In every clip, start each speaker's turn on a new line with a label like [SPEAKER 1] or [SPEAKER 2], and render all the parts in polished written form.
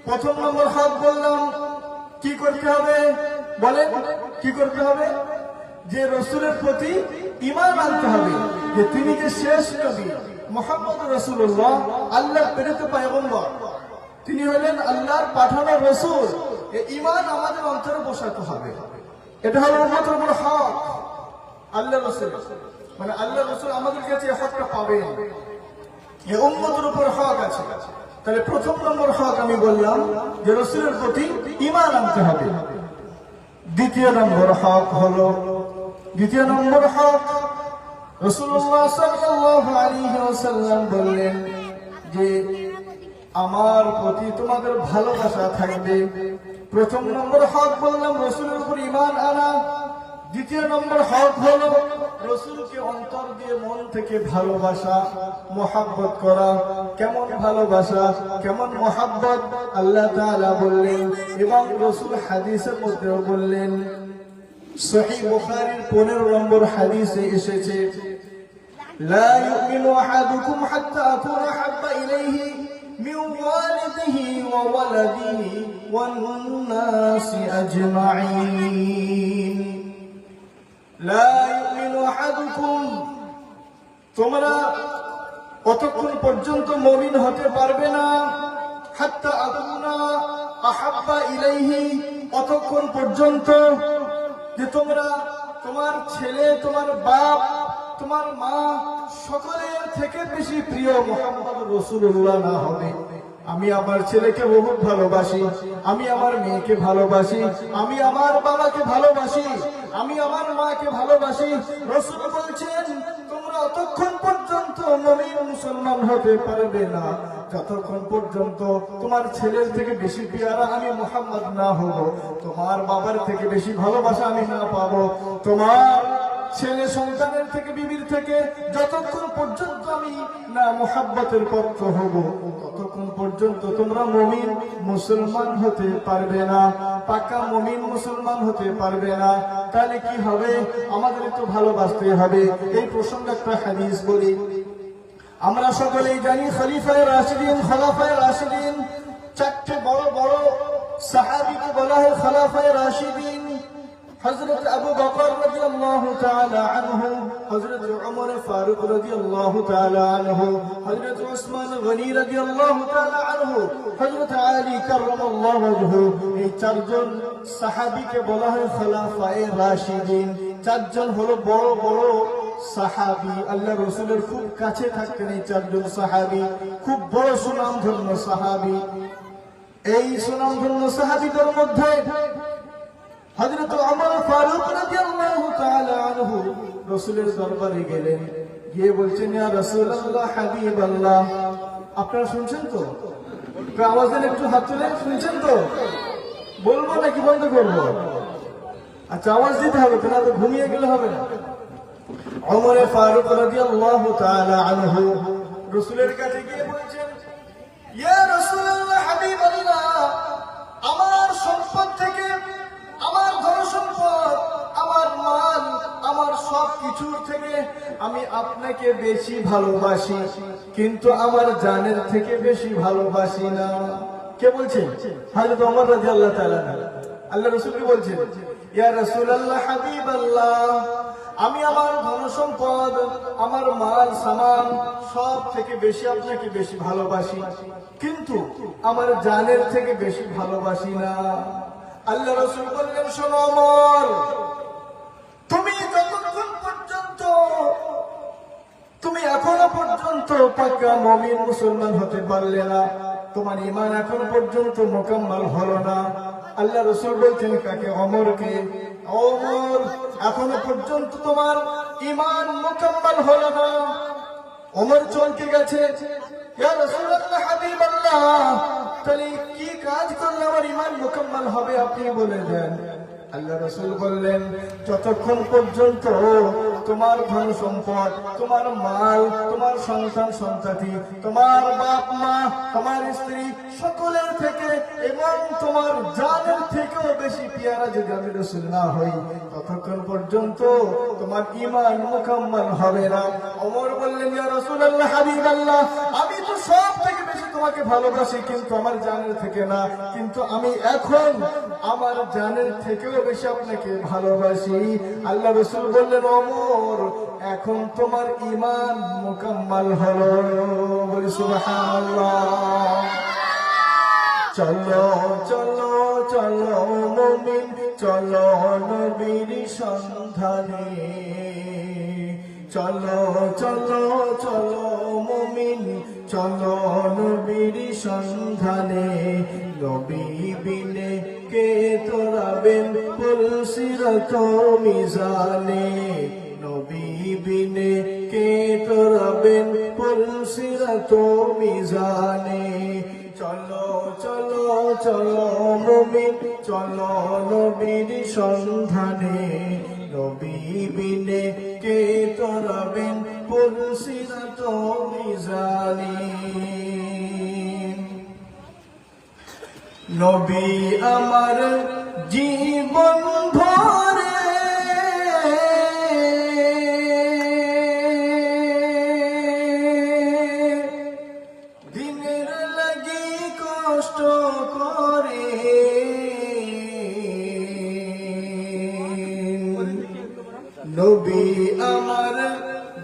[SPEAKER 1] প্রথম নম্বর হক বললাম কি করতে হবে, বলেন কি করতে হবে? যে রসুলের প্রতি ঈমান আনতে হবে, যে তিনি যে শেষ নবী মুহাম্মদ রাসূলুল্লাহ, আল্লাহর প্রেরিত পয়গম্বর, তিনি হলেন আল্লাহর পাঠানো রসুল। এই ঈমান আমাদের অন্তরে বসাতে হবে। এটা হলো উম্মতের বড় হক। আল্লাহ রসুল মানে আল্লাহ রসুল আমাদের কাছে এই হকটা পাবেন, এই উম্মতের উপর হক আছে। তাহলে প্রথম নম্বর হক আমি বললাম যে রসুলের প্রতি ঈমান আনতে হবে। দ্বিতীয় নম্বর হক রাসূলুল্লাহ সাল্লাল্লাহু আলাইহি ওয়াসাল্লাম বললেন যে আমার প্রতি তোমাদের ভালোবাসা থাকবে। প্রথম নম্বর হক বললাম রসুলের উপর ঈমান আনা। দ্বিতীয় নম্বর হক হলো রসুলকে অন্তর দিয়ে মন থেকে ভালোবাসা, মোহাব্বত করা। কেমন ভালোবাসা, কেমন মোহাব্বত আল্লাহ তাআলা বললেন এবং রসুল হাদিসের মধ্যেও বললেন। সহিহ বুখারীর 15 নম্বর হাদিসে এসেছে, লা ইউমিনু আহাদুকুম হাত্তা আকুনা হাব্বা ইলাইহি মিন ওয়ালিদিহি ওয়া ওয়ালাদিহি ওয়ান নাসি আজমাইন। লা ইউমিনু আহাদুকুম, তোমরা কতক্ষণ পর্যন্ত মুমিন হতে পারবে না, হাত্তা আকুনা আহাব্বা ইলাইহি, কতক্ষণ পর্যন্ত যে তোমরা তোমার ছেলে, তোমার বাপ, তোমার মা সকলের থেকে বেশি প্রিয় মুহাম্মদ রাসূলুল্লাহ না হবে। আমি আমার ছেলেকে বহুত ভালোবাসি, আমি আমার মেয়েকে ভালোবাসি, আমি আমার বাবাকে ভালোবাসি, আমি আমার মাকে ভালোবাসি। রাসূল বলছেন তোমরা অতক্ষণ পর্যন্ত মুমিন মুসলমান হতে পারবে না যতক্ষণ পর্যন্ত তোমার ছেলের থেকে বেশি পেয়ারা আমি মুহাম্মদ না হব, তোমার বাবার থেকে বেশি ভালোবাসা আমি না পাবো, তোমার ছেলে সন্তানের থেকে, বিবির থেকে যতক্ষণ পর্যন্ত আমি না মুহাব্বতের পাত্র হব, ততক্ষণ পর্যন্ত তোমরা মুমিন মুসলমান হতে পারবে না, পাকা মুমিন মুসলমান হতে পারবে না। তাহলে কি হবে? আমাদের তো ভালোবাসতে হবে। এই প্রসঙ্গে একটা হাদিস বলি। আমরা সকলেই জানি খলিফায়ে রাশিদিন, চারটে বড় বড় সাহাবীকে বলা হয় খলিফায়ে রাশিদিন। হযরত আবু বকর রাদিয়াল্লাহু তাআলা আনহু, হযরত ওমর ফারুক রাদিয়াল্লাহু তাআলা আনহু, হযরত উসমান গনি রাদিয়াল্লাহু তাআলা আনহু, হযরত আলী কাররামাল্লাহু ওয়াজহু। এই চারজন সাহাবীকে বলা হয় খলিফায়ে রাশিদিন। চারজন হলো বড় বড় সাহাবী, আল্লাহ রাসূলের খুব কাছে থাকতেন এই চারজন সাহাবী, খুব বড় সুনামধন্য সাহাবী। এই সুনামধন্য সাহাবীদের মধ্যে হযরত ওমর ফারুক রাদিয়াল্লাহু তাআলা আনহু রাসূলের দরবারে গেলেন, গিয়ে বলছেন ইয়া রাসূলুল্লাহ হাবিবাল্লাহ। আপনারা শুনছেন তো? আওয়াজ দেন, একটু হাত তুলে, শুনছেন তো? বলবো নাকি বন্ধ করবো? আচ্ছা, আওয়াজ দিতে হবে, তাহলে ঘুমিয়ে গেলে হবে না। ওমর ফারুক রাদিয়াল্লাহু তাআলা আনহু রাসূলের কাছে গিয়ে বলছেন ইয়া রাসূলুল্লাহ হাবিবাল্লাহ, আমার সম্পদ থেকে, আমার ধন সম্পদ, আমার মাল, আমার সব কিছুর থেকে আমি আপনাকে বেশি ভালোবাসি, কিন্তু আমার জানের থেকে বেশি ভালোবাসি না। কে বলছেন? হযরত ওমর রাদিয়াল্লাহু তাআলা। আল্লাহ রাসূলকে বলছেন ইয়া রাসূলুল্লাহ হাবিবাল্লাহ, আমি আমার ধন সম্পদ, আমার মাল সামান সব থেকে বেশি আপনাকে বেশি ভালোবাসি, কিন্তু আমার জানের থেকে বেশি ভালোবাসি না। আল্লাহ রাসূল বললেন শোনো ওমর, তুমি যতক্ষণ পর্যন্ত, তুমি এখনো পর্যন্ত পাকা মুমিন মুসলমান হতে পারলে না, তোমার ঈমান এখনো পর্যন্ত মুকাম্মাল হলো না। আল্লাহ রাসূল বলছেন কাকে? ওমরকে, ওমর এখনো পর্যন্ত তোমার ঈমান মুকাম্মাল হলো না। ওমর চমকে গেছে, ইয়া রাসূলুল্লাহ হাবিবাল্লাহ, তাহলে কি কাজ করলে আমার ঈমান মুকাম্মাল হবে আপনি বলে দেন। আল্লাহ রাসূল বললেন যতক্ষণ পর্যন্ত তোমার ধন সম্পদ, তোমার মাল, তোমার সন্তান সন্ততি, তোমার বাপ মা, তোমার স্ত্রী সকলের থেকে এবং তোমার জানের থেকেও বেশি পেয়ারা যদি আমি রাসূল না হই, ততক্ষণ পর্যন্ত তোমার ঈমান মুকাম্মাল হবে না। ওমর বললেন ইয়া রাসূলুল্লাহ হাবিবাল্লাহ, আমি তো সব থেকে বেশি তোমাকে ভালোবাসি, কিন্তু আমার জানের থেকে না, কিন্তু আমি এখন আমার জানের থেকেও বেশি আপনাকে ভালোবাসি। আল্লাহ রাসূল বললেন, ওমর এখন তোমার ঈমান মুকাম্মাল হলো। বলি সুবহানাল্লাহ। চলো চলো চলো মুমিন, চলো নবীর সন্ধানে। চলো চলো চলো মুমিন, চলো নবীর সন্ধানে। নবী বিনে কে তোরাবেন পুলসিরাত মিজানে। নবী বিনে কে তোরাবেন পুলসিরাত মিজানে। চলো চলো চলো মুমিন, চলো নবীর সন্ধানে। নবী বিনে কে তোরাবেন পুলসিরাত মিজানে। নবী আমার জীবন ভরে দিনের লাগি কষ্ট করে। নবী আমার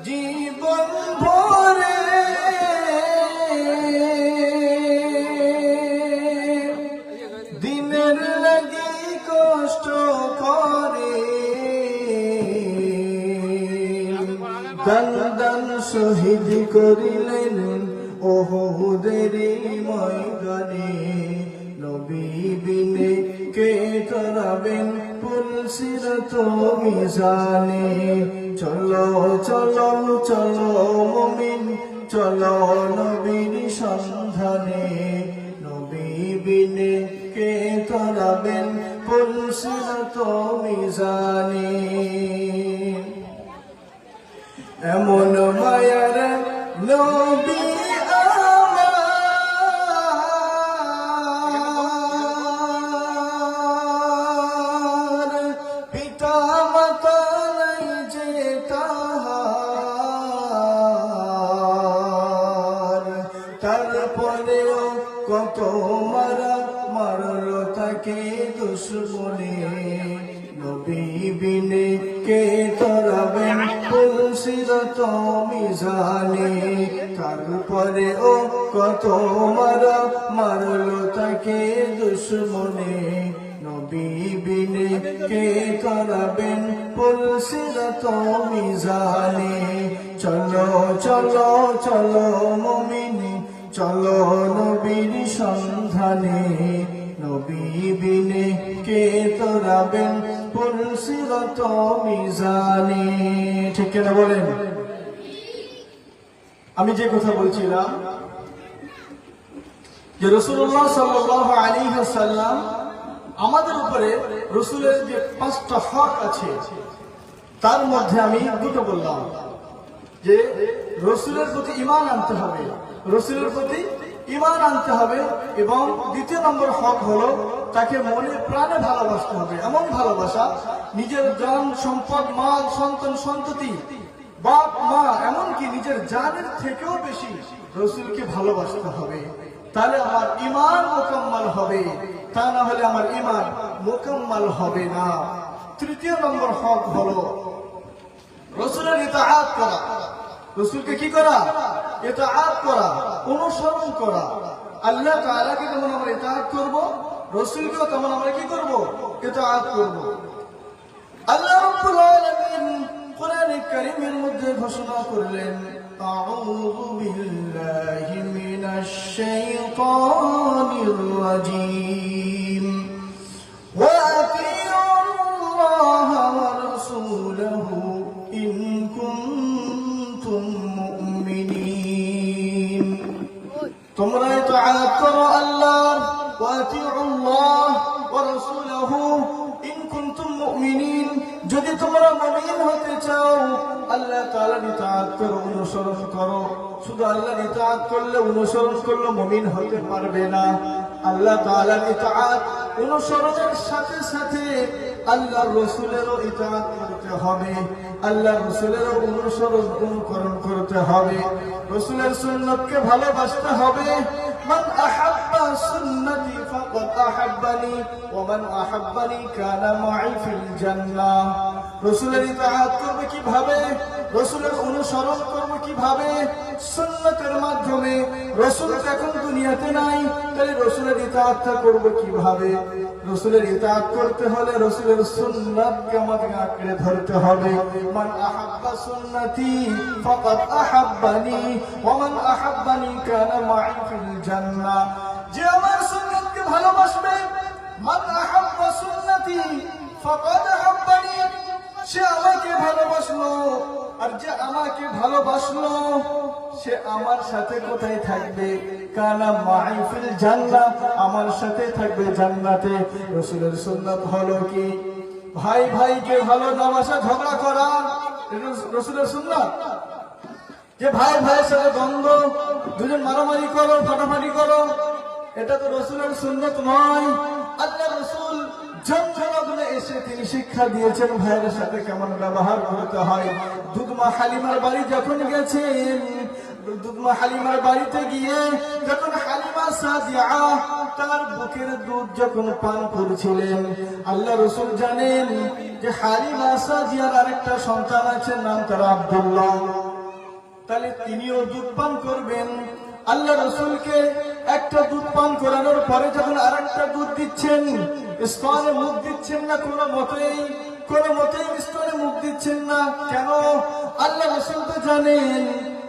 [SPEAKER 1] জীবন ভরে দিনের লাগি কষ্ট করে। দান দান শহীদ করিলেন ওহুদের ময়দানে। নবী বিনে কে তোরাবেন পুলসিরাত মিজানে। চলো চলো চলো মুমিন, চলো নবীর সন্ধানে। নবী বিনে কে তোরাবেন পুলসিরাত মিজানে। এমন মায়ার নবী আমার, পিতা মাতা নাই যে তাহার। তারপরেও কত মারা মারলো তাকে দুশমনে। নবী বিনে কে তোরাবেন পুলসিরাত মিজানে। তারপরেও কত মারা মারলো তাকে দুশমনে। নবী বিনে কে তোরাবেন পুলসিরাত মিজানে। চলো চলো চলো মুমিন, চলো নবীর সন্ধানে। নবী বিনে কে তোরাবেন পুলসিরাত মিজানে। ঠিক কিনা বলেন? আমি যে কথা বলছিলাম যে রাসূলুল্লাহ সাল্লাল্লাহু আলাইহি ওয়াসাল্লাম আমাদের উপরে রাসূলের যে 5টা হক আছে তার মধ্যে আমি দুটো বললাম, যে রাসূলের প্রতি ঈমান আনতে হবে, রাসূলের প্রতি ঈমান আনতে হবে। এবং দ্বিতীয় নম্বর হক হলো তাকে মনে প্রাণে ভালোবাসতে হবে। এমন ভালোবাসা, নিজের জান সম্পদ মাল সন্তান সন্ততি বাপ মা এমনকি নিজের জানের থেকেও বেশি রাসূলকে ভালোবাসতে হবে। তাহলে আমার ঈমান মুকাম্মাল হবে, তা না হলে আমার ঈমান মুকাম্মাল হবে না। তৃতীয় নম্বর হক হলো রাসূলের ইতাআত করা। রাসূলকে কি করা? ইতাআত করা, অনুসরণ করা। আল্লাহ তাআলাকে যেমন আমরা ইতাআত করব, রাসূলকেও তেমন আমরা কি করব? ইতাআত করব। আল্লাহ রাব্বুল আলামিন কোরআনে কারীমের মধ্যে ঘোষণা করলেন, আউযু বিল্লাহি মিনাশ শাইতানির রাজীম ওয়া আতিউল্লাহ ওয়া রাসূলাহু ইন কুনতুম মুমিনিন। তোমরা ইতাআত করো আল্লাহ, ওয়া আতিউল্লাহ ওয়া রাসূলাহু ইন কুনতুম মুমিনিন। যদি তোমরা মুমিন হতে চাও আল্লাহ তাআলার ইতাআত করো, অনুসরণ করো। শুধু আল্লাহর ইতাআত করলে অনুসরণ করলে মুমিন হতে পারবে না। আল্লাহ তাআলার ইতাআত অনুসরণের সাথে সাথে আল্লাহর রাসূলেরও ইতাআত করতে হবে, আল্লাহর রাসূলেরও অনুসরণ অনুকরণ করতে হবে। রাসূলের সুন্নাতকে ভালোবাসতে হবে, মান আহাব্বা সুন্নতি ফাকাদ আহাব্বানি ওয়া মান আহাব্বানি কানা মাই ফিল জান্নাহ। রাসূলের ইতাআত করবে কিভাবে, রাসূলের অনুসরণ করবে কিভাবে? সুন্নতের মাধ্যমে। রাসূল যখন দুনিয়াতে নাই, তাহলে রাসূলের ইতাআতটা করব কিভাবে? রাসূলের ইতাআত করতে হলে রাসূলের সুন্নাতকে আমাদের আঁকড়ে ধরতে হবে। মান আহাব্বা সুন্নতি ফাকাদ আহাব্বানি ওয়া মান আহাব্বানি কানা মাই ফিল জান্নাহ। যে আমার সুন্নাতকে ভালোবাসবে, মান আহাব্বা সুন্নতি ফাকাদ আহাব্বানি, সে আমাকে ভালোবাসলো। আর যে আমাকে ভালোবাসলো সে আমার সাথে কোথায় থাকবে? কানা মাই ফিল জান্নাহ, আমার সাথে থাকবে জান্নাতে। রাসূলের সুন্নাত হলো কি? ভাই ভাইকে ভালোবাসা, ঝগড়া করা রাসূলের সুন্নাত। যে ভাই ভাইয়ের সাথে দ্বন্দ্ব, দুজন মারামারি করো, ফাটাফাটি করো, এটা তো রাসূলের সুন্নাত নয়। আল্লাহ রাসূল জন্মলগ্নে এসে তিনি শিক্ষা দিয়েছেন ভাইয়ের সাথে কেমন ব্যবহার করতে হয়। দুধমা হালিমার বাড়ি যখন গেছেন, দুধমা হালিমার বাড়িতে গিয়ে যখন হালিমা সাদিয়া তার বুকের দুধ যখন পান করছিলেন, আল্লাহ রাসূল জানেন যে হালিমা সাদিয়ার আরেকটা সন্তান আছে, নাম তার আব্দুল্লাহ। তাহলে তিনিও দুধ পান করবেন। আল্লাহ রাসূলকে একটা দুধ পান করানোর পরে যখন আরেকটা দুধ দিচ্ছেন, স্তনে মুখ দিচ্ছেন না কোনো মতেই স্তনে মুখ দিচ্ছেন না। কেন? আল্লাহ রাসূল তো জানেন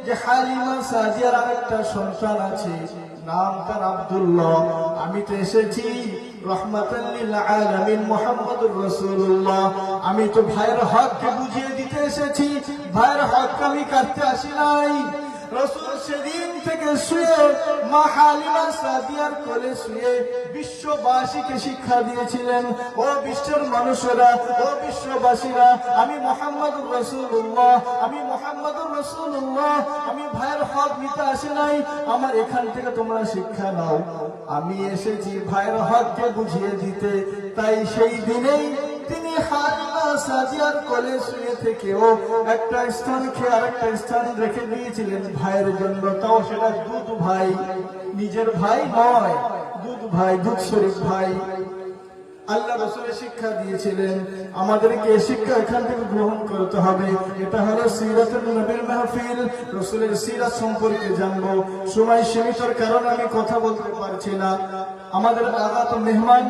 [SPEAKER 1] যে হালিমা সাদিয়ার আরেকটা সন্তান আছে, নাম তার আব্দুল্লাহ। আমি তো এসেছি রাহমাতাল লিল আলামিন মুহাম্মদুর রাসূলুল্লাহ, আমি তো ভাইয়ের হককে বুঝিয়ে দিতে এসেছি, ভাইয়ের হক আমি কাটতে আসি নাই। রাসূল সেদিন থেকে শুয়ে মা হালিমা সাদিয়ার কোলে শুয়ে বিশ্ববাসীকে শিক্ষা দিয়েছিলেন, ও বিশ্বের মানুষেরা, ও বিশ্ববাসীরা, আমি মুহাম্মদুর রাসূলুল্লাহ, আমি ভাইয়ের হক নিতে আসি নাই, আমার এখান থেকে তোমরা শিক্ষা নাও। আমি এসেছি ভাইয়ের হককে বুঝিয়ে দিতে। তাই সেই দিনেই তিনি হালিমা সাদিয়ার কোলে শুয়ে থেকেও একটা স্থান খেয়ে আরেকটা স্থান রেখে দিয়েছিলেন ভাইয়ের জন্য। তাও সেটা দুধ ভাই, নিজের ভাই নয়, দুধ ভাই, দুধ শরীফ ভাই। আল্লাহ রাসূলের শিক্ষা দিয়েছিলেন, আমাদেরকে এই শিক্ষা এখান থেকে গ্রহণ করতে হবে। এটা হলো সিরাতুন নবীর মাহফিল, রাসূলের সিরাত সম্পর্কে জানবো। সময় সীমিতর কারণে আমি কথা বলতে পারছি না। আমাদের আগাত মেহমান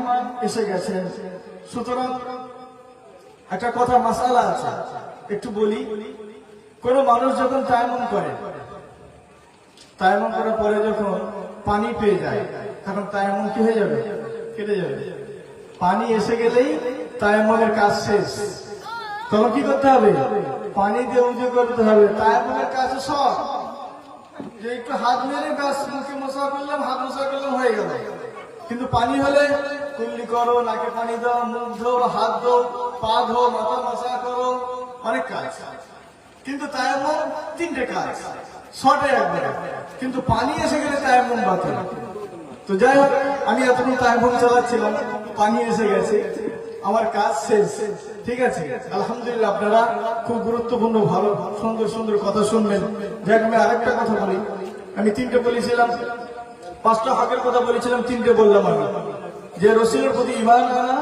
[SPEAKER 1] এসে গেছেন, সুতরাং একটা কথা মাসালা আছে, একটু বলি। কোন মানুষ যখন তায়াম্মুম করে, তায়াম্মুম করার পরে যখন পানি পেয়ে যায়, তখন তায়াম্মুম কি হয়ে যাবে? কেটে যাবে। পানি এসে গেলেই তায়াম্মুমের কাজ শেষ। তখন কি করতে হবে? পানি দিয়ে উজু করতে হবে। তায়াম্মুমের কাজ সব, যে একটু হাত মেরে ব্যাস মুখে মশা করলাম, হাত মশা করলাম, হয়ে গেল। কিন্তু পানি হলে কুল্লি করো, নাকে পানি দাও, মুখ ধো, হাত ধো, পা ধো, মাথা মশা করো, অনেক কাজ। কিন্তু তায়াম্মুম তিনটে কাজ, শর্টে একবারে। কিন্তু পানি এসে গেলে তায়াম্মুম বাতিল। তো যাই হোক, আমি এতক্ষণ তায়াম্মুম চালাচ্ছিলাম, পানি এসে গেছে, আমার কাজ শেষ। ঠিক আছে, আলহামদুলিল্লাহ। আপনারা খুব গুরুত্বপূর্ণ ভালো সুন্দর সুন্দর কথা শুনবেন। যাক, আমি আরেকটা কথা বলি। আমি তিনটে বলেছিলাম, 5টা হকের কথা বলেছিলাম, 3টে বললাম আমি। যে রাসূলের প্রতি ঈমান আনা,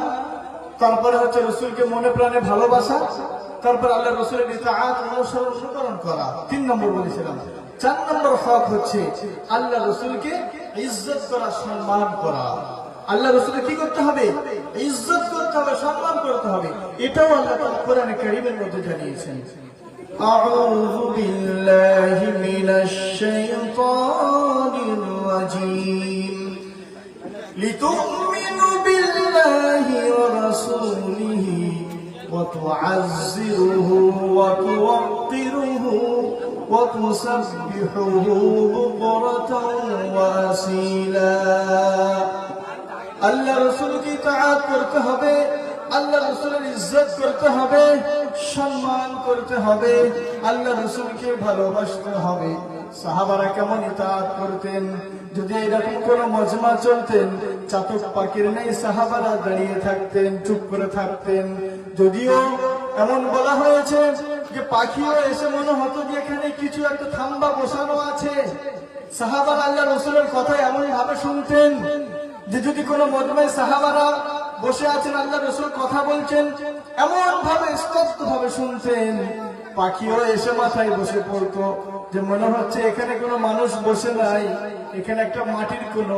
[SPEAKER 1] তারপরে হচ্ছে রাসূলকে মনে প্রাণে ভালোবাসা, তারপর আল্লাহ রাসূলের ইতাআত অনুসরণ করা, 3 নম্বর বলেছিলাম। 4 নম্বর হক হচ্ছে আল্লাহ রাসূলকে ইজ্জত করা, সম্মান করা। আল্লাহ রাসূলকে কি করতে হবে? ইজ্জত করতে হবে, সম্মান করতে হবে। এটাও আল্লাহ তাআলা কোরআনে কারীমের মধ্যে জানিয়েছেন। আউযু বিল্লাহি মিনাশ শাইতানির রাজীম। লিতুমিনু বিল্লাহি ওয়া রাসূলিহি ওয়া তু'আজ্জিরুহু ওয়া তুওয়াক্কিরুহু ওয়া তুসাব্বিহুহু বুকরাতান ওয়া আসীলা। আল্লাহ রাসূলকে ইতাআত করতে হবে, আল্লাহ রাসূলের ইজ্জত করতে হবে, সম্মান করতে হবে, আল্লাহ রাসূলকে ভালোবাসতে হবে। সাহাবারা কেমন ইতাআত করতেন? যদি এরকম কোন মজমা চলতেন, চাতক পাখির নেই সাহাবারা দাঁড়িয়ে থাকতেন, চুপ করে থাকতেন। যদিও এমন বলা হয়েছে যে পাখিও এসে মনে হতো যে এখানে কিছু একটা থাম্বা বসানো আছে, সাহাবারা আল্লাহ রসুলের কথা এমন ভাবে শুনতেন যে যদি কোনো মজমায় সাহাবারা বসে আছেন, আল্লাহ রসুল কথা বলছেন, এমন ভাবে স্তব্ধ ভাবে শুনতেন, পাখিও এসে মাথায় বসে পড়তো, যে মনে হচ্ছে এখানে কোনো মানুষ বসে নাই, এখানে একটা মাটির কোনো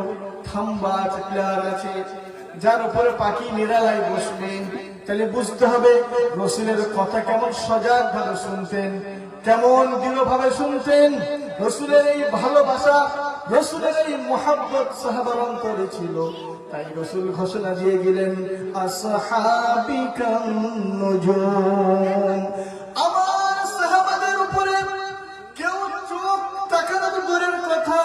[SPEAKER 1] থাম্বা আছে, প্লেয়ার আছে, যার উপরে পাখি নিরালায় বসবেন। তাহলে বুঝতে হবে রসুলের কথা কেমন সজাগ ভাবে শুনতেন, কেমন দৃঢ়ভাবে শুনতেন। রসুলের এই ভালোবাসা, রসুলের এই মোহাব্বত সাহাবার অন্তরে ছিল। তাই রসুল ঘোষণা দিয়ে গেলেন, আসহাবিকান নুজুম, আমার সাহাবাদের উপরে কেউ চোখ তাকানো তো দূরের কথা,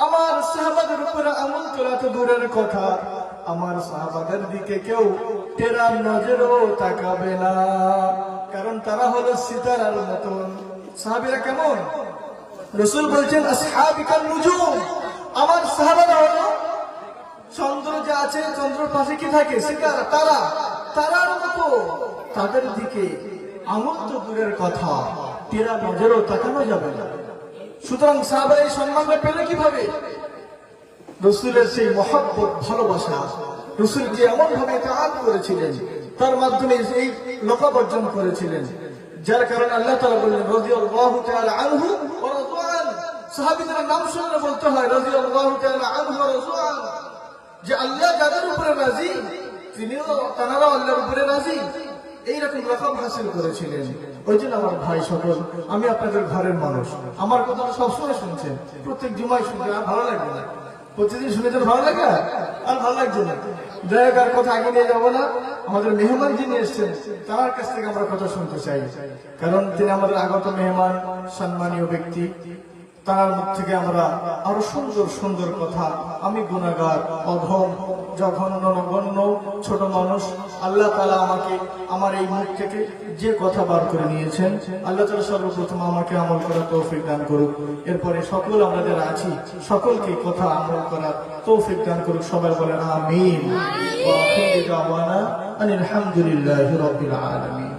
[SPEAKER 1] আমার সাহাবাদের উপরে আমল করা তো দূরের কথা, আমার সাহাবাদের দিকে কেউ টেরা নজরও তাকাবে না, কারণ তারা হলো সিতারার মতন। সাহাবীরা কেমন? রাসূল বলছেন আসহাবিকান নুজুম, আমার সাহাবারা হলো চন্দ্র যে আছে, চন্দ্রের পাশে কি থাকে? সিতারা, তারা, তারার মতো। তাদের দিকে আমল তো দূরের কথা, টেরা নজরও তাকানো যাবে না। সুতরাং সাহাবারা এই সম্মানটা পেলে কিভাবে? রসুলের সেই মহব্বত, ভালোবাসা, রসুলকে এমন ভাবে ইতাআত করেছিলেন, তার মাধ্যমে এই লকাব অর্জন করেছিলেন, যার কারণে আল্লাহ তাআলা বললেন রাদিয়াল্লাহু তাআলা আনহু ওয়া রাদওয়ান। সাহাবীদের নাম শুনলে বলতে হয় রাদিয়াল্লাহু তাআলা আনহু ওয়া রাদওয়ান, যে আল্লাহ যাদের উপরে রাজি, তিনিও, তারাও আল্লাহর উপরে রাজি। এইরকম লকাব হাসিল করেছিলেন। ওই জন্য আমার ভাই সকল, আমি আপনাদের ঘরের মানুষ, আমার কথা সবসময় শুনছেন, প্রত্যেক জুমায় শুনছেন, আর ভালো লাগবে না? প্রতিদিন শুনেছেন, ভালো লাগে? আর ভালো লাগছে না? যাই আর কথা আগে নিয়ে যাবো না। আমাদের মেহমান যিনি এসছেন, তার কাছ থেকে আমরা কথা শুনতে চাই, কারণ তিনি আমাদের আগত মেহমান, সম্মানীয় ব্যক্তি। তার মুখ থেকে আমরা আরো সুন্দর সুন্দর কথা, আমি গুনাহগার, অধম, জঘন্য, নগণ্য, ছোট মানুষ, আল্লাহ তাআলা আমাকে আমার এই মুখ থেকে যে কথা বার করে নিয়েছেন, আল্লাহ তাআলা সর্বপ্রথম আমাকে আমল করার তৌফিক দান করুক। এরপরে সকল আমরা যারা আছি সকলকে কথা আমল করার তৌফিক দান করুক। সবাই বলেন আমিন। ওয়া আখিরু দাওয়ানা আনিল হামদুলিল্লাহি রাব্বিল আলামিন।